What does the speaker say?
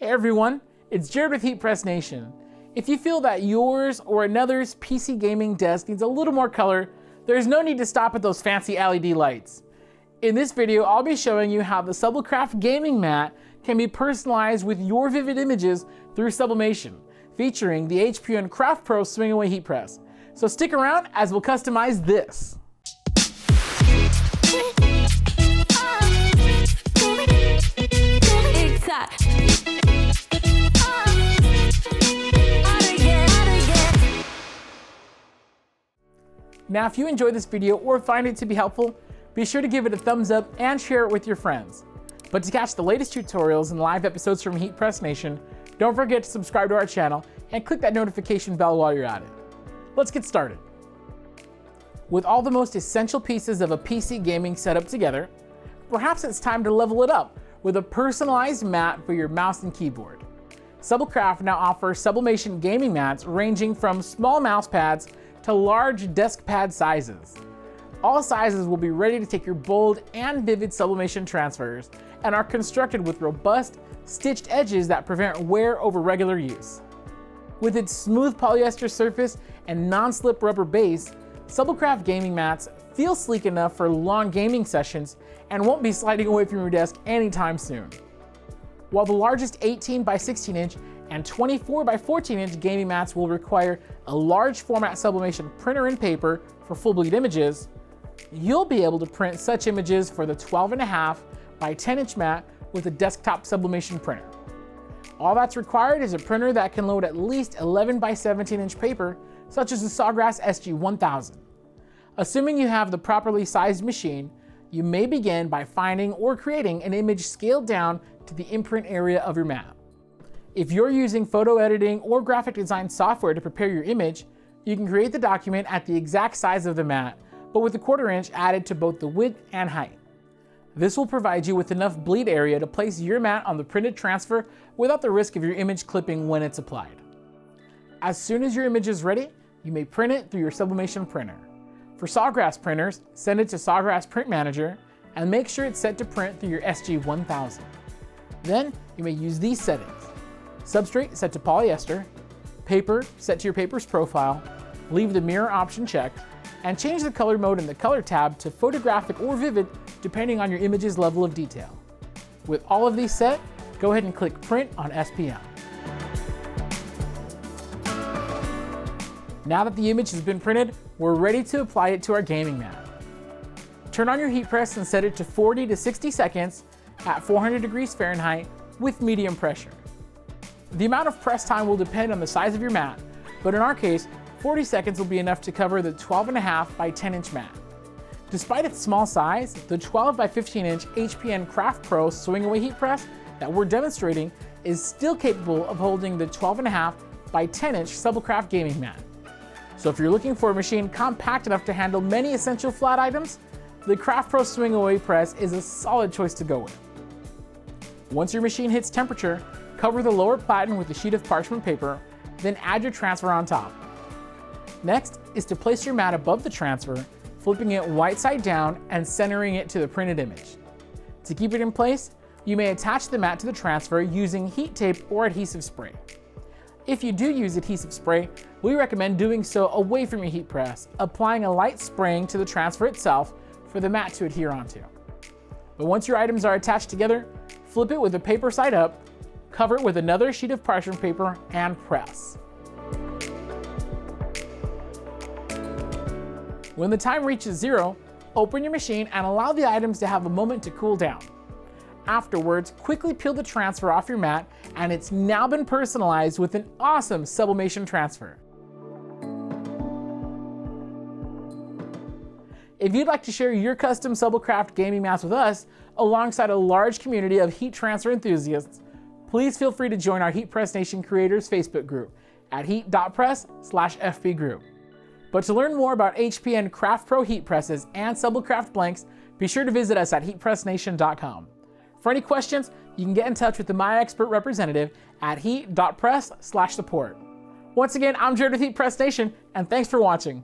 Hey everyone, it's Jared with Heat Press Nation. If you feel that yours or another's PC gaming desk needs a little more color, there's no need to stop at those fancy LED lights. In this video, I'll be showing you how the SubliCraft gaming mat can be personalized with your vivid images through sublimation, featuring the HPN CraftPro swing away heat press. So stick around as we'll customize this. Now, if you enjoyed this video or find it to be helpful, be sure to give it a thumbs up and share it with your friends. But to catch the latest tutorials and live episodes from Heat Press Nation, don't forget to subscribe to our channel and click that notification bell while you're at it. Let's get started. With all the most essential pieces of a PC gaming setup together, perhaps it's time to level it up with a personalized mat for your mouse and keyboard. SubliCraft now offers sublimation gaming mats ranging from small mouse pads to large desk pad sizes. All sizes will be ready to take your bold and vivid sublimation transfers and are constructed with robust, stitched edges that prevent wear over regular use. With its smooth polyester surface and non-slip rubber base, SubliCraft gaming mats feel sleek enough for long gaming sessions and won't be sliding away from your desk anytime soon. While the largest 18 by 16 inch and 24 by 14 inch gaming mats will require a large format sublimation printer and paper for full bleed images, you'll be able to print such images for the 12.5 by 10 inch mat with a desktop sublimation printer. All that's required is a printer that can load at least 11 by 17 inch paper, such as the Sawgrass SG-1000. Assuming you have the properly sized machine, you may begin by finding or creating an image scaled down to the imprint area of your mat. If you're using photo editing or graphic design software to prepare your image, you can create the document at the exact size of the mat, but with a 1/4 inch added to both the width and height. This will provide you with enough bleed area to place your mat on the printed transfer without the risk of your image clipping when it's applied. As soon as your image is ready, you may print it through your sublimation printer. For Sawgrass printers, send it to Sawgrass Print Manager and make sure it's set to print through your SG-1000. Then you may use these settings. Substrate set to polyester, paper set to your paper's profile, leave the mirror option checked, and change the color mode in the color tab to photographic or vivid depending on your image's level of detail. With all of these set, go ahead and click print on SPM. Now that the image has been printed, we're ready to apply it to our gaming mat. Turn on your heat press and set it to 40 to 60 seconds at 400 degrees Fahrenheit with medium pressure. The amount of press time will depend on the size of your mat, but in our case, 40 seconds will be enough to cover the 12.5 by 10 inch mat. Despite its small size, the 12 by 15 inch HPN CraftPro swing away heat press that we're demonstrating is still capable of holding the 12.5 by 10 inch SubliCraft gaming mat. So if you're looking for a machine compact enough to handle many essential flat items, the CraftPro swing away press is a solid choice to go with. Once your machine hits temperature, cover the lower platen with a sheet of parchment paper, then add your transfer on top. Next is to place your mat above the transfer, flipping it white side down and centering it to the printed image. To keep it in place, you may attach the mat to the transfer using heat tape or adhesive spray. If you do use adhesive spray, we recommend doing so away from your heat press, applying a light spraying to the transfer itself for the mat to adhere onto. But once your items are attached together, flip it with the paper side up, cover it with another sheet of parchment paper, and press. When the time reaches 0, open your machine and allow the items to have a moment to cool down. Afterwards, quickly peel the transfer off your mat, and it's now been personalized with an awesome sublimation transfer. If you'd like to share your custom SubliCraft gaming mats with us, alongside a large community of heat transfer enthusiasts, please feel free to join our Heat Press Nation Creators Facebook group at heat.press/FP group. But to learn more about HPN CraftPro heat presses and SubliCraft blanks, be sure to visit us at heatpressnation.com. For any questions, you can get in touch with the My Expert representative at heat.press/support. Once again, I'm Jared with Heat Press Nation, and thanks for watching.